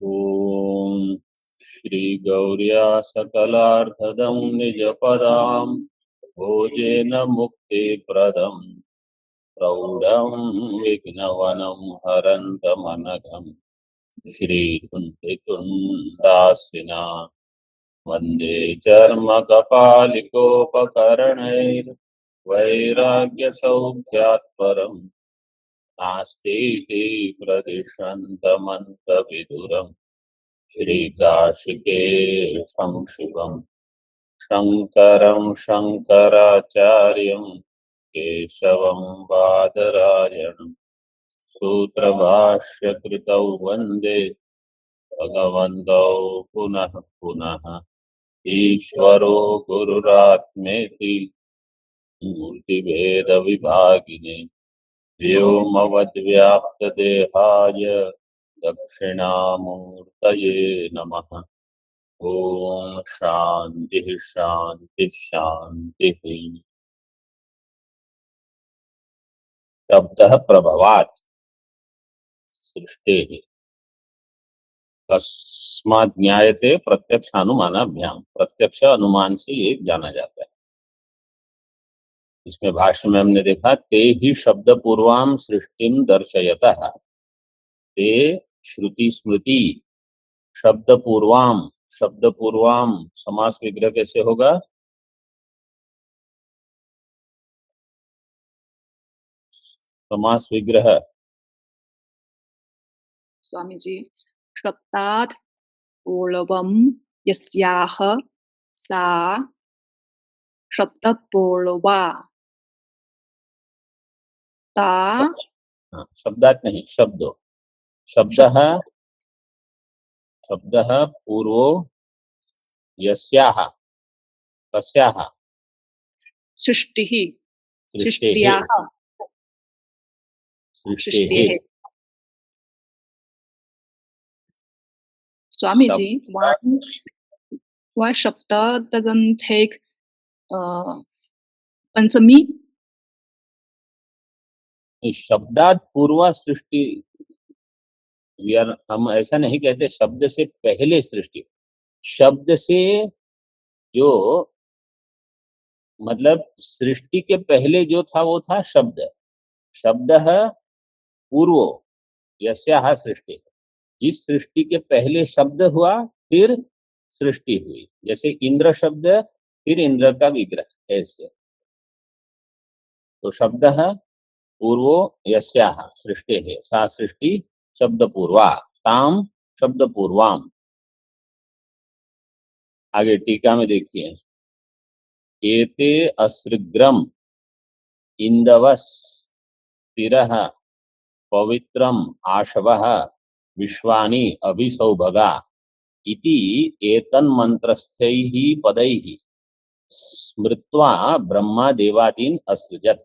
ओम श्री गौर्या सकलार्थदं निजपदां भोजेन मुक्तिप्रदं प्रौढं विघ्नवनं हरन्तमनघं श्रीकुण्ठितुण्डासिना वन्दे चर्मकपालिकोपकरणैर्वैराग्यसौख्यात् परं नास्तीति प्रदिशन्तमन्तविदुरम् श्रीकाशिकेशं शिवं शङ्करं शङ्कराचार्यं केशवं बादरायणं सूत्रभाष्यकृतौ वन्दे भगवन्तौ पुनः पुनः ईश्वरो गुरुरात्मेति मूर्तिभेदविभागिने व्योमवद्व्याप्तदेहाय दक्षिणामूर्तये नमः। ओम शांति शांति शांति। शब्दः प्रभवात् सृष्टेः तस्मात् ज्ञायते प्रत्यक्षानुमानाभ्याम। प्रत्यक्ष अनुमान से ये जाना जाता है। इसमें भाष्य में हमने देखा ते ही शब्द पूर्वाम सृष्टिम दर्शयतः। ते श्रुति स्मृति शब्द पूर्वाम। शब्द पूर्वाम समास विग्रह कैसे होगा? समास विग्रह स्वामी जी, शब्दात् पूर्वम यस्याह सा शब्दपूर्वा ता। शब्दात् नहीं, शब्दो। शब्दः शब्दः पूर्वो यस्याः कस्याः सृष्टिः सृष्टेः सृष्टेः। Swami ji, why Shabda doesn't take Panchami? शब्दात् पूर्वा सृष्टि। हम ऐसा नहीं कहते शब्द से पहले सृष्टि। शब्द से जो मतलब सृष्टि के पहले जो था वो था शब्द। शब्द पूर्वो यस्याः सृष्टि। जिस सृष्टि के पहले शब्द हुआ फिर सृष्टि हुई। जैसे इंद्र शब्द फिर इंद्र का विग्रह ऐसे। तो शब्द पूर्वो यस्याः सृष्टि है सा सृष्टि शब्द पूर्वा ताम शब्द पूर्वाम। आगे टीका में देखिए एते असृग्रम इंदवस तिरः पवित्रम आशवः विश्वानि अभिसौभगा इति एतन्मन्त्रस्थैः पदैः स्मृत्वा ब्रह्मा देवादीन असृजत।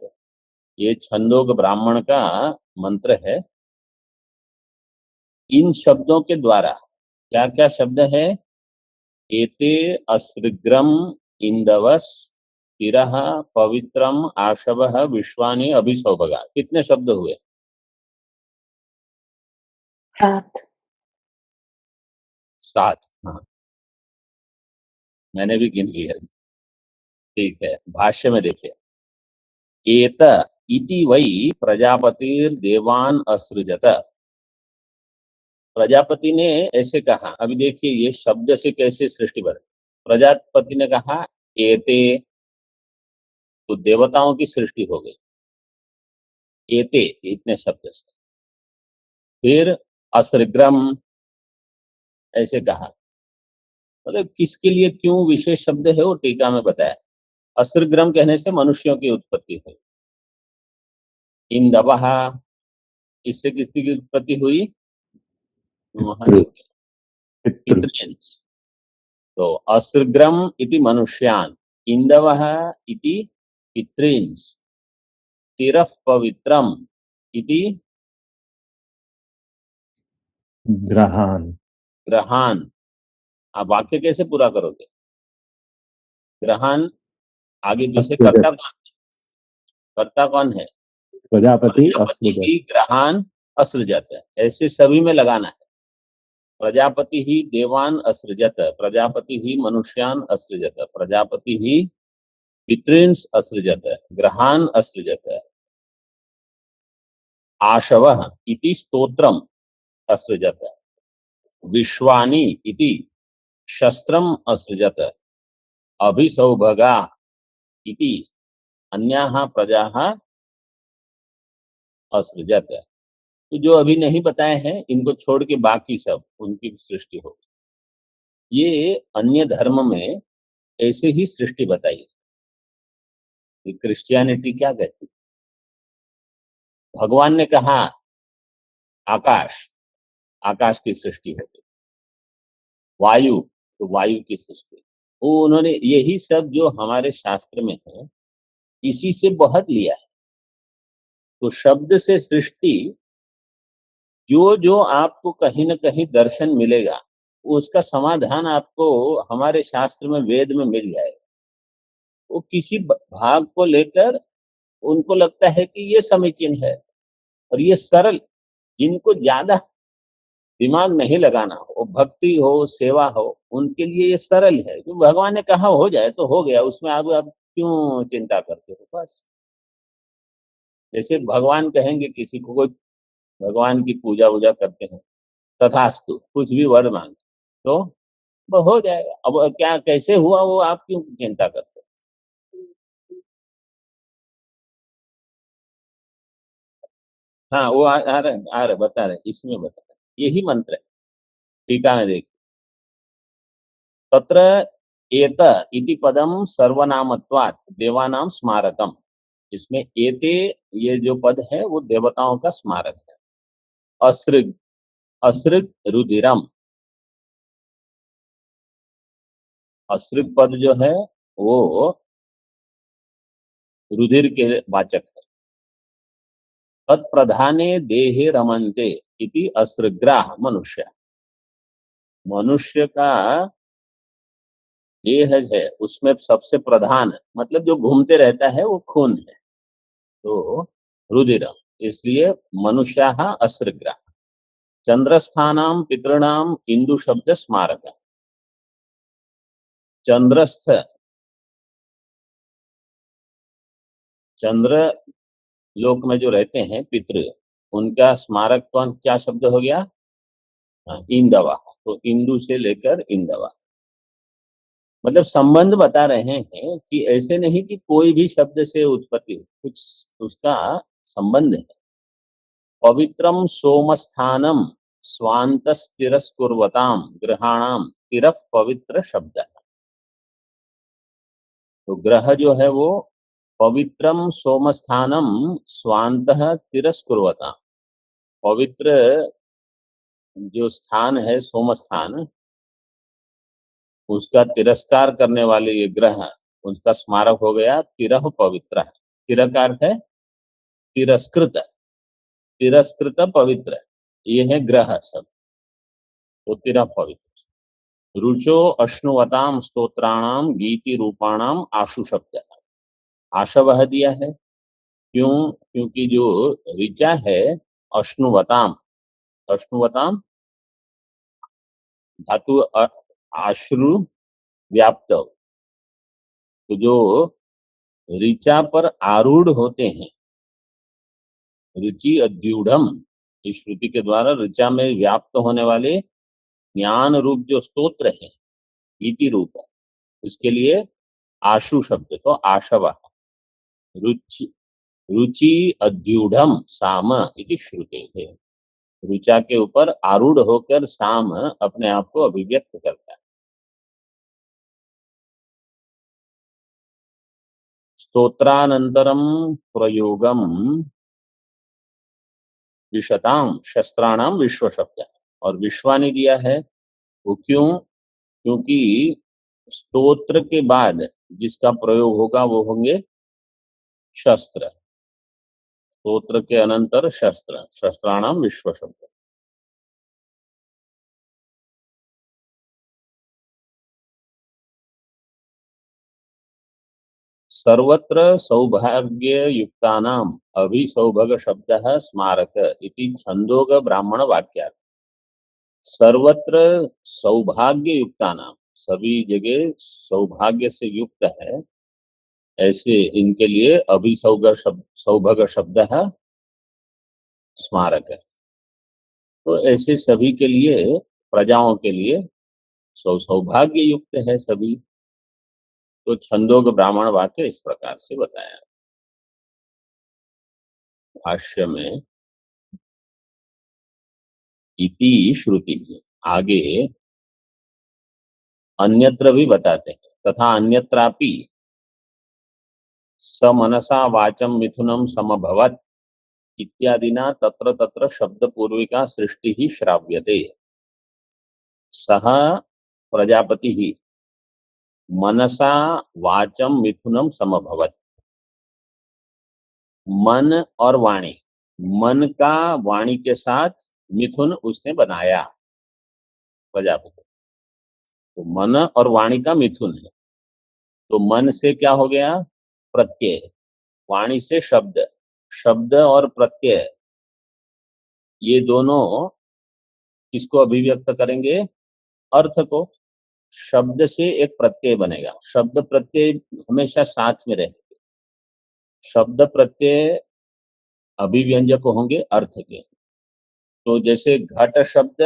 ये छंदोग ब्राह्मण का मंत्र है। इन शब्दों के द्वारा क्या क्या शब्द है? एते असृग्रम इंदवस तिरः पवित्रम आशवः विश्वानि अभिसौभगा। कितने शब्द हुए? 7। हाँ, मैंने भी गिन लिया। ठीक है, भाष्य में देखिए एत इति वै प्रजापतिर्देवान् असृजत। प्रजापति ने ऐसे कहा। अभी देखिए ये शब्द से कैसे सृष्टि बने। प्रजापति ने कहा एते, तो देवताओं की सृष्टि हो गई एते इतने शब्द से। फिर असृग्रम ऐसे कहा। मतलब किसके लिए क्यों विशेष शब्द है वो टीका में बताया। असृग्रम कहने से मनुष्यों की उत्पत्ति हुई। इंदवः इससे किसकी उत्पत्ति हुई? पितृंस। तो असृग्रम इति मनुष्यान, इंदवः इति पितृंस, तिरः पवित्रम इति ग्रहान। ग्रहान। आप वाक्य कैसे पूरा करोगे? ग्रहान आगे पीछे कर्ता कौन है? कर्ता कौन है? प्रजापति ग्रहान असृजत है। ऐसे सभी में लगाना है। प्रजापति ही देवान असृजत, प्रजापति ही मनुष्यान असृजत, प्रजापति ही पितॄंस असृजत, ग्रहान असृजत, आशवः इति स्तोत्रम असृजत, विश्वानि इति शस्त्रम असृजत, अभिसौभगा इति अन्याः प्रजाः असृजत। तो जो अभी नहीं बताए हैं इनको छोड़ के बाकी सब उनकी सृष्टि होगी। ये अन्य धर्म में ऐसे ही सृष्टि बताई। ये क्रिश्चियनिटी क्या कहती? भगवान ने कहा आकाश, आकाश की सृष्टि होगी, वायु तो वायु की सृष्टि। वो उन्होंने यही सब जो हमारे शास्त्र में है इसी से बहुत लिया है। तो शब्द से सृष्टि जो जो आपको कहीं न कहीं दर्शन मिलेगा उसका समाधान आपको हमारे शास्त्र में वेद में मिल जाएगा। वो किसी भाग को लेकर उनको लगता है कि ये समीचीन है और ये सरल, जिनको ज्यादा दिमाग नहीं लगाना हो, भक्ति हो, सेवा हो, उनके लिए ये सरल है। तो भगवान ने कहा हो जाए तो हो गया, उसमें आप क्यों चिंता करते हो? बस जैसे भगवान कहेंगे किसी को, कोई भगवान की पूजा वूजा करते हैं, तथास्तु कुछ भी वर मांगे तो वो हो जाएगा। अब क्या कैसे हुआ वो आप क्यों चिंता करते हो? हाँ वो आ रहे बता रहे, इसमें बता रहे, यही मंत्र है। टीका में देख, तत्र एत इति पदम सर्वनामत्वात् देवानाम स्मारकम। इसमें एते ये जो पद है वो देवताओं का स्मारक है। असृग, असृग रुधिरम, असृग पद जो है वो रुधिर के वाचक है। तत्प्रधाने देहे रमन्ते इति असृग्राह मनुष्य। मनुष्य का देह है उसमें सबसे प्रधान मतलब जो घूमते रहता है वो खून है, तो रुधिरम, इसलिए मनुष्याः असृग्राह। चंद्रस्थानाम पितृणाम इंदु शब्द स्मारक। चंद्रस्थ, चंद्र लोक में जो रहते हैं पितृ, उनका स्मारक कौन, क्या शब्द हो गया? इंदवा। तो इंदु से लेकर इंदवा, मतलब संबंध बता रहे हैं कि ऐसे नहीं कि कोई भी शब्द से उत्पत्ति, कुछ उसका संबंध है। पवित्रम सोमस्थानम स्वांतस्तिरस्कुर्वताम ग्रहाणाम तिरफ पवित्र शब्द है। तो ग्रह जो है वो पवित्रम सोमस्थानम स्वांतः तिरस्कुर्वताम, पवित्र जो स्थान है सोमस्थान उसका तिरस्कार करने वाले ये ग्रह, उसका स्मारक हो गया तिरह पवित्र। तिर का अर्थ है तिरस्कृत, तिरस्कृत पवित्र, ये है ग्रह सब, तो तिरह पवित्र। रुचो अश्नुवताम स्तोत्राणाम गीति रूपाणाम आशु शब्द है। आशवह दिया है क्यों? क्योंकि जो ऋचा है अश्नुवताम, अश्नुवताम धातु आश्रु व्याप्त, तो जो ऋचा पर आरूढ़ होते हैं, रुचि अद्यूढ़म, इस श्रुति के द्वारा ऋचा में व्याप्त होने वाले ज्ञान रूप जो स्तोत्र है, गीति रूप है, इसके लिए आशु शब्द, तो आशव। रुचि, रुचि अद्यूढ़म साम इति श्रुते है। ऋचा के ऊपर आरूढ़ होकर साम अपने आप को अभिव्यक्त करता है। स्तोत्रानंतरम प्रयोगम विशताम शस्त्राणाम विश्व शब्द है, और विश्वानी दिया है वो क्यों? क्योंकि स्तोत्र के बाद जिसका प्रयोग होगा वो होंगे शस्त्र, स्तोत्र के अनंतर शस्त्र, शस्त्राणाम विश्व शब्द। सर्वत्र सौभाग्य युक्तानाम अभिसौभग शब्द स्मारक इति छंदोग ब्राह्मण वाक्यार्थ। सर्वत्र सौभाग्य युक्ता नाम, सभी जगह सौभाग्य से युक्त है ऐसे इनके लिए सौभग शब्द है स्मारक है। तो ऐसे सभी के लिए, प्रजाओं के लिए सौभाग्य युक्त है सभी। तो छंदोग ब्राह्मण वाक्य इस प्रकार से बताया। भाष्य में इति श्रुति, आगे अन्यत्र भी बताते हैं, तथा अन्यत्रापि स मनसा वाचम मिथुनम समभवत इत्यादिना तत्र तत्र शब्द पूर्विका सृष्टि ही श्राव्यते। सह प्रजापति ही मनसा वाचम मिथुनम समभवत, मन और वाणी, मन का वाणी के साथ मिथुन उसने बनाया प्रजापति। तो मन और वाणी का मिथुन है। तो मन से क्या हो गया? प्रत्यय। वाणी से शब्द, शब्द और प्रत्यय ये दोनों किसको अभिव्यक्त करेंगे? अर्थ को। शब्द से एक प्रत्यय बनेगा, शब्द प्रत्यय हमेशा साथ में रहेंगे। शब्द प्रत्यय अभिव्यंजक होंगे अर्थ के। तो जैसे घट शब्द,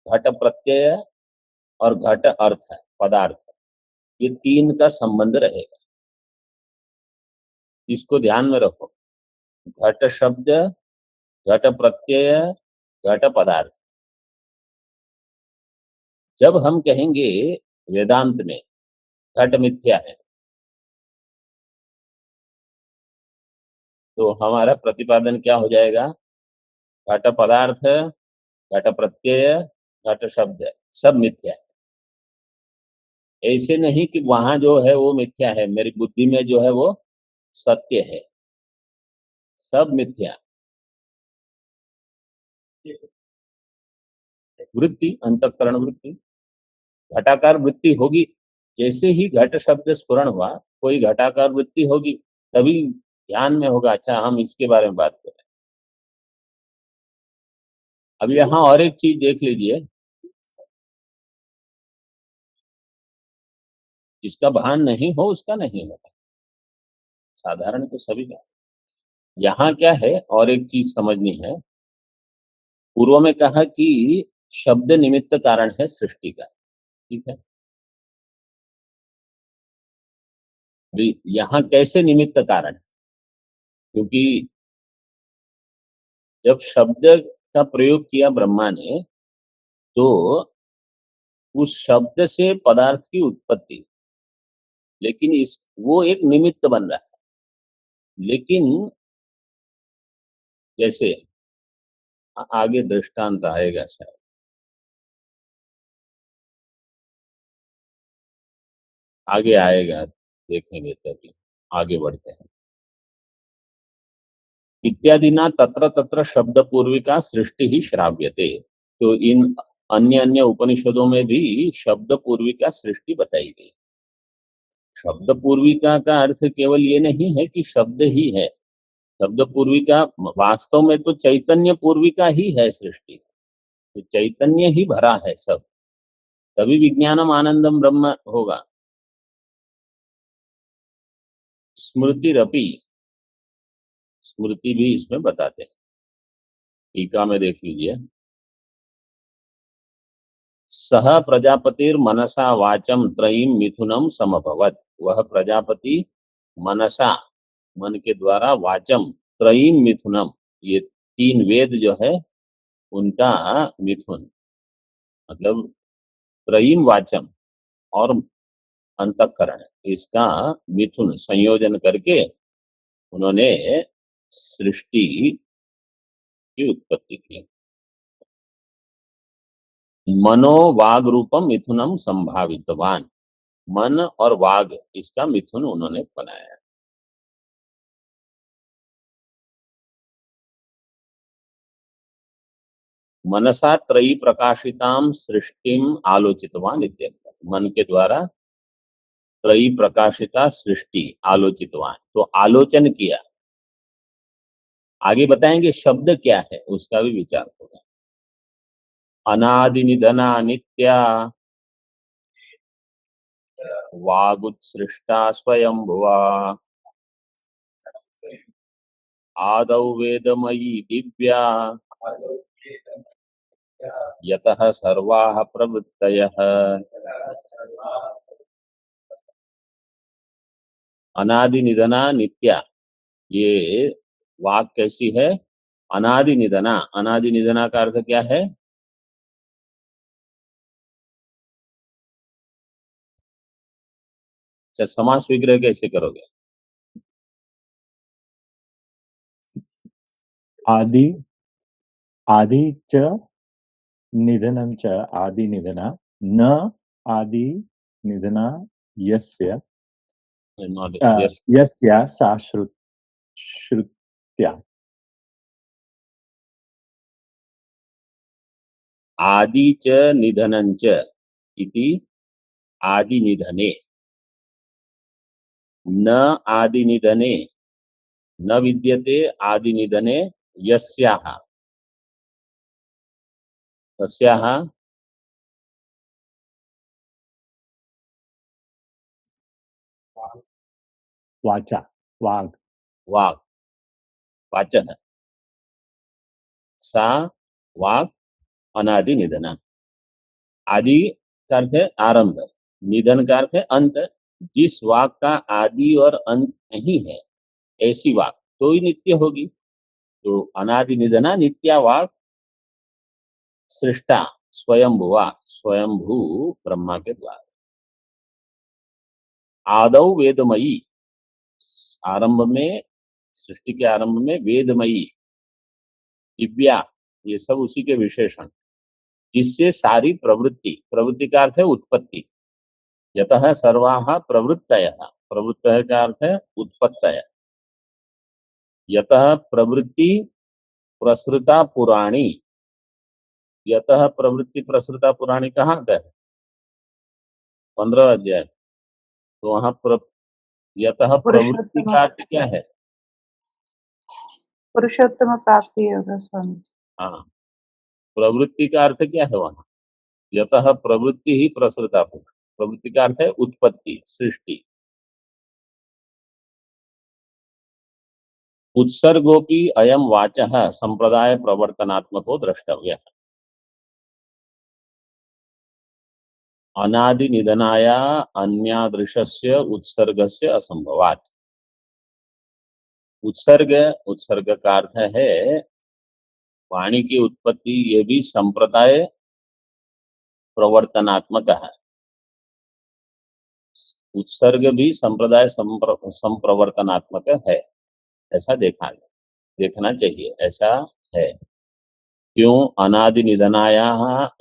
घट प्रत्यय और घट अर्थ है, पदार्थ, ये तीन का संबंध रहेगा। इसको ध्यान में रखो। घट शब्द, घट प्रत्यय, घट पदार्थ। जब हम कहेंगे वेदांत में घट मिथ्या है, तो हमारा प्रतिपादन क्या हो जाएगा? घट पदार्थ, घट प्रत्यय, घट शब्द सब मिथ्या है। ऐसे नहीं कि वहां जो है वो मिथ्या है, मेरी बुद्धि में जो है वो सत्य है। सब मिथ्या। वृत्ति, अंतःकरण वृत्ति, घटाकार वृत्ति होगी। जैसे ही घट शब्द स्फुरण हुआ, कोई घटाकार वृत्ति होगी, तभी ध्यान में होगा अच्छा हम इसके बारे में बात करें। अब यहाँ और एक चीज देख लीजिए, जिसका भान नहीं हो उसका नहीं होगा, साधारण तो सभी का। यहाँ क्या है, और एक चीज समझनी है। पूर्व में कहा कि शब्द निमित्त कारण है सृष्टि का, ठीक है। यहाँ कैसे निमित्त कारण है? क्योंकि जब शब्द का प्रयोग किया ब्रह्मा ने, तो उस शब्द से पदार्थ की उत्पत्ति, लेकिन इस वो एक निमित्त बन रहा है। लेकिन जैसे आगे दृष्टांत आएगा शायद, आगे आएगा, देखेंगे तभी। आगे बढ़ते हैं। इत्यादि ना तत्र तत्र शब्द पूर्विका सृष्टि ही श्राव्यते। तो इन अन्य अन्य उपनिषदों में भी शब्द पूर्विका सृष्टि बताई गई। शब्द पूर्विका का अर्थ केवल ये नहीं है कि शब्द ही है। शब्द पूर्विका वास्तव में तो चैतन्य पूर्विका ही है सृष्टि। तो चैतन्य ही भरा है सब, तभी विज्ञानम आनंदम ब्रह्म होगा। स्मृतिरपि, स्मृति भी इसमें बताते हैं। टीका में देख लीजिए। सह प्रजापतिर मनसा वाचम त्रयीम मिथुनम समभवत। वह प्रजापति मनसा, मन के द्वारा, वाचम त्रयीम मिथुनम, ये तीन वेद जो है उनका मिथुन, मतलब त्रयीम वाचम और अंतःकरण, इसका मिथुन संयोजन करके उन्होंने सृष्टि की उत्पत्ति की। मनो वाग रूपम मिथुनम संभावितवान, मन और वाग इसका मिथुन उन्होंने बनाया। मनसा त्रयी प्रकाशिताम सृष्टिम आलोचितवान इत्यर्थ। मन के द्वारा त्रयी प्रकाशिता सृष्टि आलोचितवान, तो आलोचन किया। आगे बताएंगे शब्द क्या है उसका भी विचार होगा। अनादि निधना नित्या वागुत्सृष्टा स्वयंभुवा आदौ वेदमयी दिव्या यतः सर्वाः प्रवृत्तयः। अनादि निधना नित्या, ये वाक कैसी है? अनादि निधना। अनादि निधना का अर्थ क्या है? अच्छा, समास विग्रह कैसे करोगे? आदि आदि च निधनं च आदि निधना न आदि निधना यस्य यस। यस्या सा श्रुत्या आदि च निधनं च इति आदि निधने, न आदि निधने, न विद्यते आदि निधने यस्याः। तस्याः वाचा वाग वाक् वाचः, सा वाक् अनादि निधना। आदि का अर्थ है आरंभ, निधन का अर्थ है अंत। जिस वाक का आदि और अंत नहीं है, ऐसी वाक तो ही नित्य होगी। तो अनादि निधना नित्या वाक सृष्टा स्वयंभुवा, स्वयंभू ब्रह्मा के द्वारा। आदौ वेदमयी, आरंभ में, सृष्टि के आरंभ में वेदमयी, दिव्या, ये सब उसी के विशेषण, जिससे सारी प्रवृत्ति, प्रवृत्ति का अर्थ है उत्पत्ति, यतः सर्वाः प्रवृत्तयः, प्रवृत्तयः का अर्थ है उत्पत्तयः, यतः प्रवृत्ति प्रसृता पुराणी, यतः प्रवृत्ति प्रसृता पुराणी कहाँ का है? 15 अध्याय। तो वहां यतः प्रवृत्ति का अर्थ क्या है? पुरुषोत्तम प्राप्ति होगा स्वामी। हाँ, प्रवृत्ति का अर्थ क्या है वहां? यतः प्रवृत्ति ही प्रसृता पुराणी, प्रवृत्ति का अर्थ है उत्पत्ति, सृष्टि। उत्सर्गोपि अयम वाचः संप्रदाय प्रवर्तनात्मको द्रष्टव्यः। अनादि निधनाया अन्यादृशस्य उत्सर्गस्य असंभवात्। उत्सर्ग, उत्सर्ग का अर्थ है वाणी की उत्पत्ति, ये भी संप्रदाय प्रवर्तनात्मक है। उत्सर्ग भी संप्रदाय संप्रवर्तनात्मक है, ऐसा देखना चाहिए, ऐसा है। क्यों? अनादि निधनाया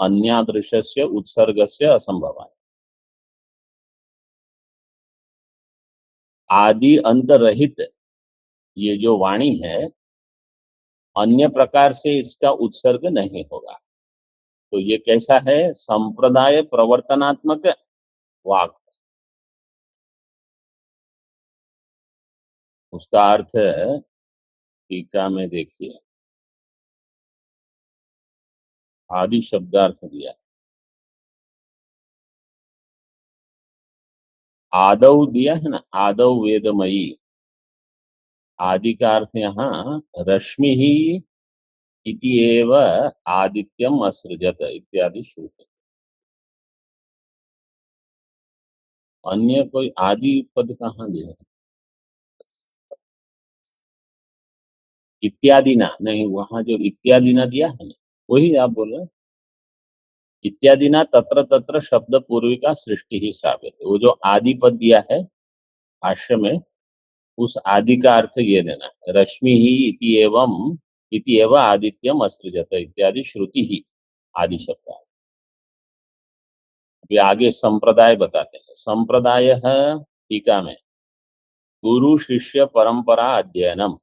अन्यादृशस्य उत्सर्गस्य असंभवात्। आदि अंत रहित ये जो वाणी है, अन्य प्रकार से इसका उत्सर्ग नहीं होगा। तो ये कैसा है? संप्रदाय प्रवर्तनात्मक वाक। उसका अर्थ टीका में देखिए, आदि शब्दार्थ दिया, आदौ दिया है ना, आदौ वेदमयी। आदि का अर्थ यहाँ रश्मि ही इति एव आदित्यम असृजत इत्यादि श्रुति। अन्य कोई आदि पद कहाँ दिया? इत्यादि ना नहीं, वहां जो इत्यादि ना दिया है ना, वही आप बोल रहे हैं। इत्यादि ना तत्र तत्र शब्द पूर्विका सृष्टि ही साबित। वो जो आदि पद दिया है भाष्य में, उस आदि का अर्थ ये देना है, रश्मि ही इति एवं आदित्यम असृजत इत्यादि श्रुति ही आदि शब्द। अभी आगे संप्रदाय बताते हैं। संप्रदाय है टीका में, गुरु शिष्य परंपरा अध्ययनम,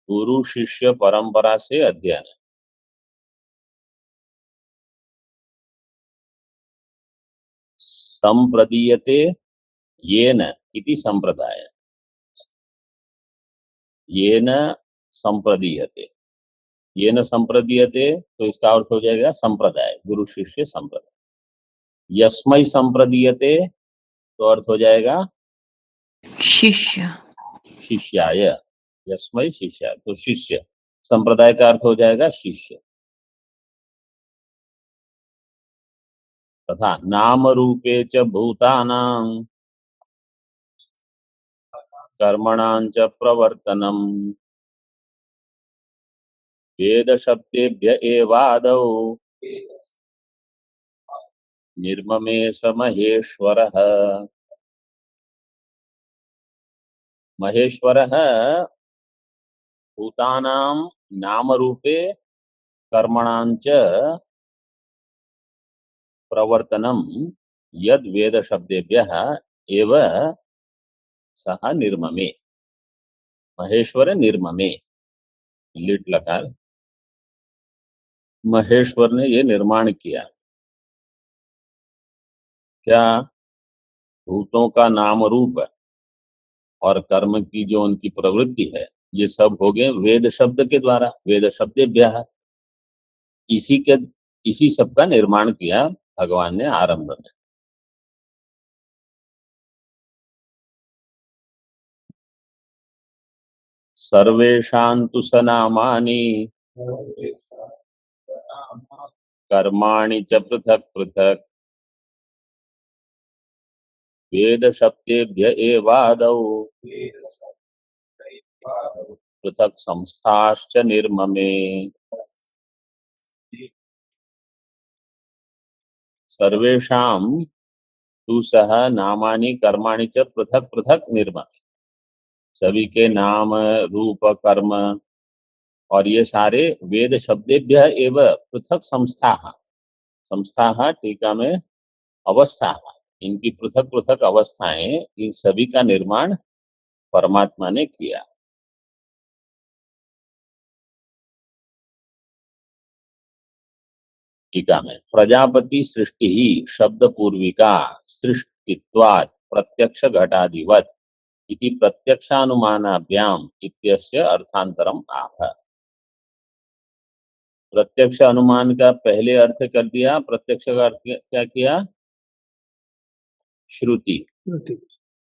गुरु शिष्य परंपरा से अध्ययन। संप्रदीयते येन इति संप्रदाय, येन संप्रदीयते, ये न संप्रदीयते, तो इसका अर्थ हो जाएगा संप्रदाय, गुरु शिष्य संप्रदाय। यस्मै संप्रदीयते, तो अर्थ हो जाएगा शिष्य। शिष्याय, यस्मै शिष्याय, तो शिष्य, संप्रदाय का अर्थ हो जाएगा शिष्य। तथा नाम रूपे च भूतानां कर्मणां च प्रवर्तनम् वेद शब्देभ्य एवादौ निर्ममे स महेश्वरः। महेश्वरः भूतानां नाम रूपे कर्मणां च प्रवर्तनम यद वेद शब्देभ्यः एव सह निर्ममे। महेश्वर निर्ममे, लिट लकार, महेश्वर ने ये निर्माण किया। क्या? भूतों का नाम रूप और कर्म की जो उनकी प्रवृत्ति है, ये सब हो गए वेद शब्द के द्वारा, वेद शब्देभ्यः। इसी सब का निर्माण किया भगवान ने आरंभ में। सर्वेषां तु सनामानि कर्माणि च पृथक् पृथक् वेद शब्देभ्य एवादौ पृथक् संस्थाश्च निर्ममे। सर्वेषां तु सह नामानि कर्माणि च पृथक् पृथक् निर्ममे। सभी के नाम रूप कर्म और ये सारे वेद शब्देभ्य एव पृथक संस्थाः, संस्थाः टीका में अवस्था, इनकी पृथक पृथक अवस्थाएं, इन सभी का निर्माण परमात्मा ने किया। टीका में प्रजापति सृष्टि ही शब्द पूर्विका सृष्टित्वात् प्रत्यक्ष घटादिवत इति प्रत्यक्षानुमानाभ्याम इत्यस्य अर्थांतरम आह। प्रत्यक्ष अनुमान का पहले अर्थ कर दिया, प्रत्यक्ष का अर्थ क्या किया? श्रुति।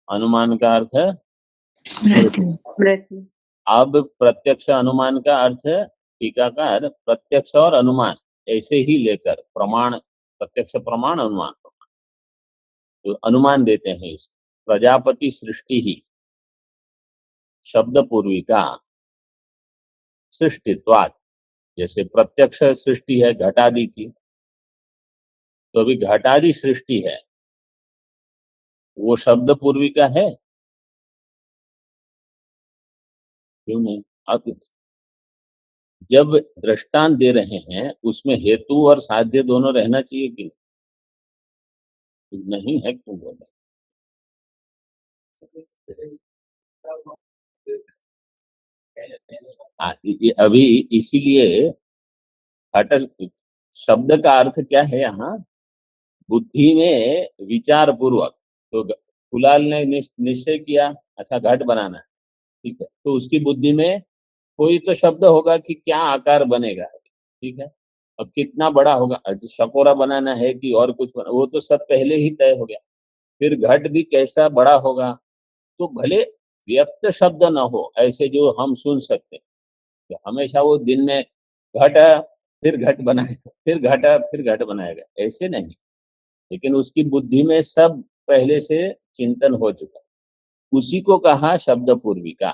अनुमान का अर्थ है स्मृति। अब प्रत्यक्ष अनुमान का अर्थ, टीकाकार प्रत्यक्ष और अनुमान ऐसे ही लेकर प्रमाण, प्रत्यक्ष प्रमाण अनुमान, तो अनुमान देते हैं इस प्रजापति सृष्टि ही शब्द पूर्विका सृष्टित्वात्, जैसे प्रत्यक्ष सृष्टि है घटादि की, तो अभी घटादि सृष्टि है, वो शब्द पूर्विका है? क्यों नहीं? अब जब दृष्टांत दे रहे हैं उसमें हेतु और साध्य दोनों रहना चाहिए कि नहीं है? क्यों बोल रहे? अभी इसीलिए हट शब्द का अर्थ क्या है यहाँ? बुद्धि में विचार पूर्वक, तो कुलाल ने निश्चय किया अच्छा घट बनाना है, ठीक है, तो उसकी बुद्धि में कोई तो शब्द होगा कि क्या आकार बनेगा, ठीक है, और कितना बड़ा होगा, शकोरा बनाना है कि और कुछ वो तो सब पहले ही तय हो गया। फिर घट भी कैसा बड़ा होगा, तो भले व्यक्त शब्द न हो ऐसे जो हम सुन सकते हैं, तो हमेशा वो दिन में घट फिर घट बनाएगा, फिर घट फिर घट बनाएगा, ऐसे नहीं, लेकिन उसकी बुद्धि में सब पहले से चिंतन हो चुका, उसी को कहा शब्द पूर्विका।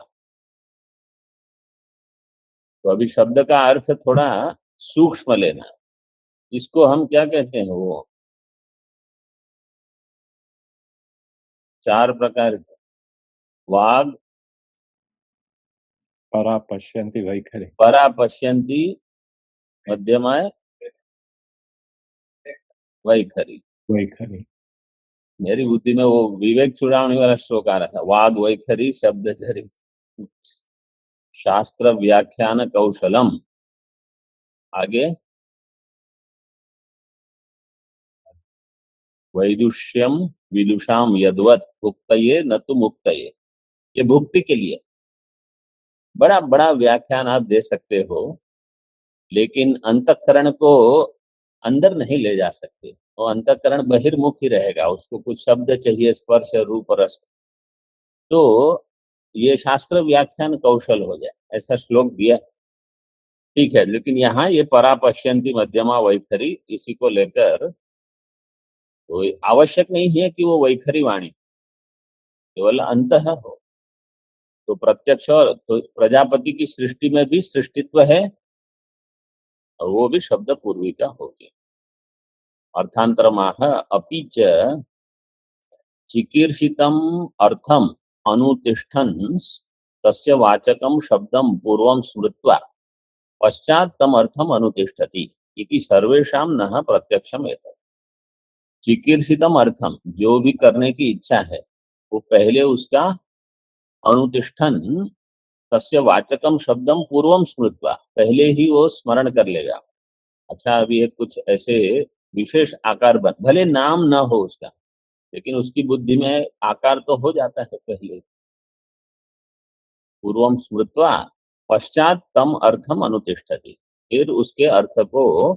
तो अभी शब्द का अर्थ थोड़ा सूक्ष्म लेना, इसको हम क्या कहते हैं? वो 4 प्रकार के वाग, परा पश्यन्ति वैखरी, परा पश्यन्ति, मध्यमाय वैखरी। वैखरी मेरी बुद्धि में वो विवेक चुड़ावनी वाला श्लोक आ रहा था, वाग वैखरी शब्द जरी शास्त्र व्याख्यान कौशलम। आगे वैदुष्यम विदुषाम यद्वत भुक्तये न तो मुक्तये, ये भुक्ति के लिए बड़ा बड़ा व्याख्यान आप दे सकते हो, लेकिन अंतःकरण को अंदर नहीं ले जा सकते, वो अंतःकरण बहिर्मुख ही रहेगा, उसको कुछ शब्द चाहिए, स्पर्श रूप रस। तो ये शास्त्र व्याख्यान कौशल हो जाए, ऐसा श्लोक दिया है। ठीक है, लेकिन यहाँ ये परा पश्यन्ति मध्यमा वैखरी, इसी को लेकर तो आवश्यक नहीं है कि वो वैखरी वाणी केवल अंतः हो। तो प्रत्यक्ष और तो प्रजापति की सृष्टि में भी सृष्टित्व है, और वो भी शब्द पूर्वी का होगी। अर्थांतरमाह अपि च चिकीर्षितम अर्थम अनुतिष्ठन् तस्य वाचकम शब्दम पूर्वं स्मृत्वा पश्चात तम अर्थम अनुतिष्ठति इति सर्वेषां नः प्रत्यक्षम एतत्। चिकीर्षितम अर्थम, जो भी करने की इच्छा है वो पहले उसका अनुतिष्ठन तस्य वाचकम शब्दम पूर्वम स्मृत्वा, पहले ही वो स्मरण कर लेगा। अच्छा, अभी एक कुछ ऐसे विशेष आकार बन, भले नाम न हो उसका, लेकिन उसकी बुद्धि में आकार तो हो जाता है पहले। पूर्वम स्मृत्वा पश्चात तम अर्थम अनुतिष्ठति, फिर उसके अर्थ को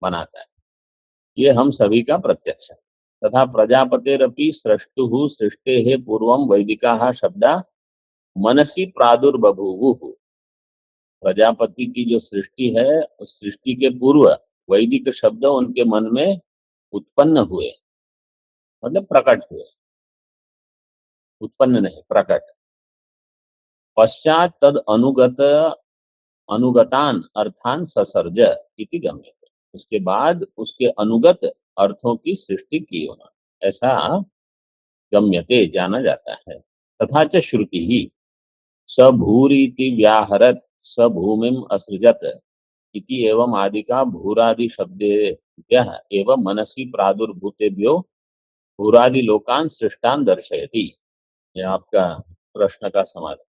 बनाता है। ये हम सभी का प्रत्यक्ष है। तथा प्रजापतेरपि स्रष्टुः सृष्टेः पूर्वं वैदिकाः शब्दा मनसि प्रादुर्बभूवुः। प्रजापति की जो सृष्टि है, उस सृष्टि के पूर्व वैदिक शब्द उनके मन में उत्पन्न हुए, मतलब प्रकट हुए, उत्पन्न नहीं, प्रकट। पश्चात तद अनुगतान अर्थान ससर्ज इति गम्यते, उसके बाद उसके अनुगत अर्थों की सृष्टि की उन्होंने, ऐसा गम्यते, जाना जाता है। तथा च श्रुति ही स भूरीति व्याहरत स भूमिम असृजत इति एवं आदि का भूरादि शब्देभ्यः एवं मनसि प्रादुर्भूतेभ्यो भूरादि लोकान सृष्टान दर्शयति। यह आपका प्रश्न का समाधान।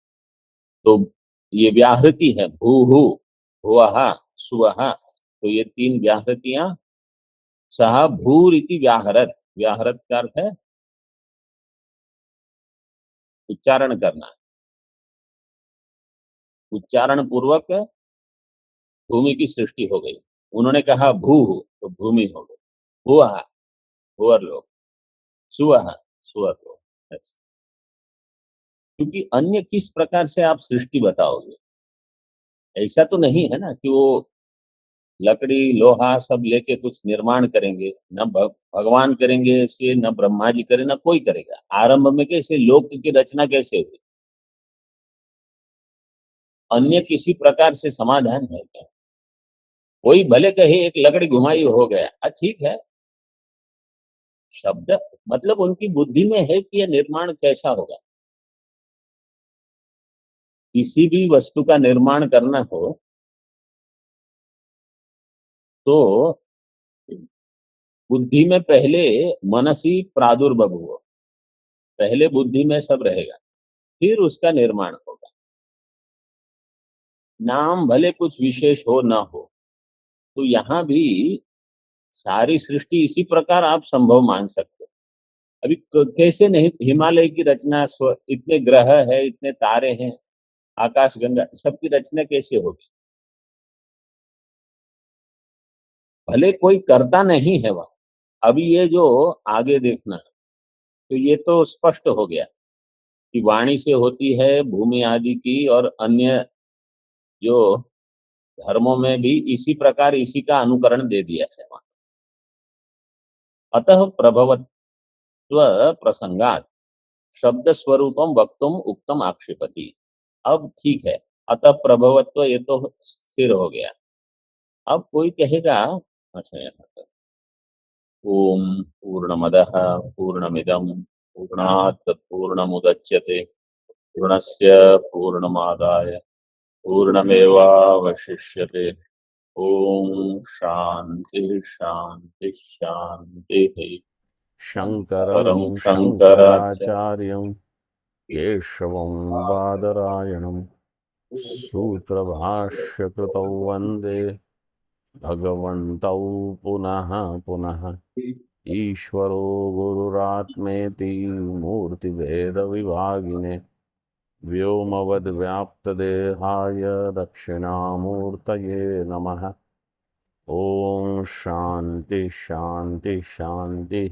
तो ये व्याहृति है, भूहु, भुवः, सुवः, तो ये तीन व्याहृतियां। सह भूरिति व्याहरत, व्याहरत का अर्थ है उच्चारण करना, उच्चारण पूर्वक भूमि की सृष्टि हो गई। उन्होंने कहा भू, तो भूमि हो गई। भुवः, भुवर लोग, सुवः, सुवर लोग। क्योंकि अन्य किस प्रकार से आप सृष्टि बताओगे? ऐसा तो नहीं है ना कि वो लकड़ी लोहा सब लेके कुछ निर्माण करेंगे, न भगवान करेंगे ऐसे, न ब्रह्मा जी करे, न कोई करेगा। आरंभ में कैसे लोक की रचना कैसे हुई? अन्य किसी प्रकार से समाधान है क्या? कोई भले कहे एक लकड़ी घुमाई हो गया, ठीक है, शब्द मतलब उनकी बुद्धि में है कि यह निर्माण कैसा होगा। किसी भी वस्तु का निर्माण करना हो तो बुद्धि में पहले मनसी प्रादुर्बभूव, पहले बुद्धि में सब रहेगा, फिर उसका निर्माण होगा। नाम भले कुछ विशेष हो ना हो, तो यहाँ भी सारी सृष्टि इसी प्रकार आप संभव मान सकते हो। अभी कैसे नहीं, हिमालय की रचना, इतने ग्रह है, इतने तारे हैं, आकाश गंगा, सबकी रचना कैसे होगी? भले कोई करता नहीं है वहां। अभी ये जो आगे देखना, तो ये तो स्पष्ट हो गया कि वाणी से होती है भूमि आदि की, और अन्य जो धर्मों में भी इसी प्रकार इसी का अनुकरण दे दिया है वहां। अतः प्रभवत्व प्रसंगात शब्द स्वरूपम वक्तुम उक्तम आक्षेपति। अब ठीक है, अतः प्रभवत्व ये तो स्थिर हो गया। अब कोई कहेगा, अच्छा यहाँ पर ओम पूर्णमदः पूर्णमिदं पूर्णात् पूर्णमुदच्यते पूर्णस्य पूर्णमादाय पूर्णमेवावशिष्यते। ओम शांति शांति शांति। शङ्करं परं शंकराचार्य शङ्कराचार्यं केशवं बादरायणं सूत्रभाष्यकृतौ वन्दे भगवन्तौ पुनः पुनः। ईश्वरो गुरुरात्मेति मूर्तिभेदविभागिने व्योमवद्व्याप्तदेहाय दक्षिणामूर्तये नमः। ओम शांति शांति शांति।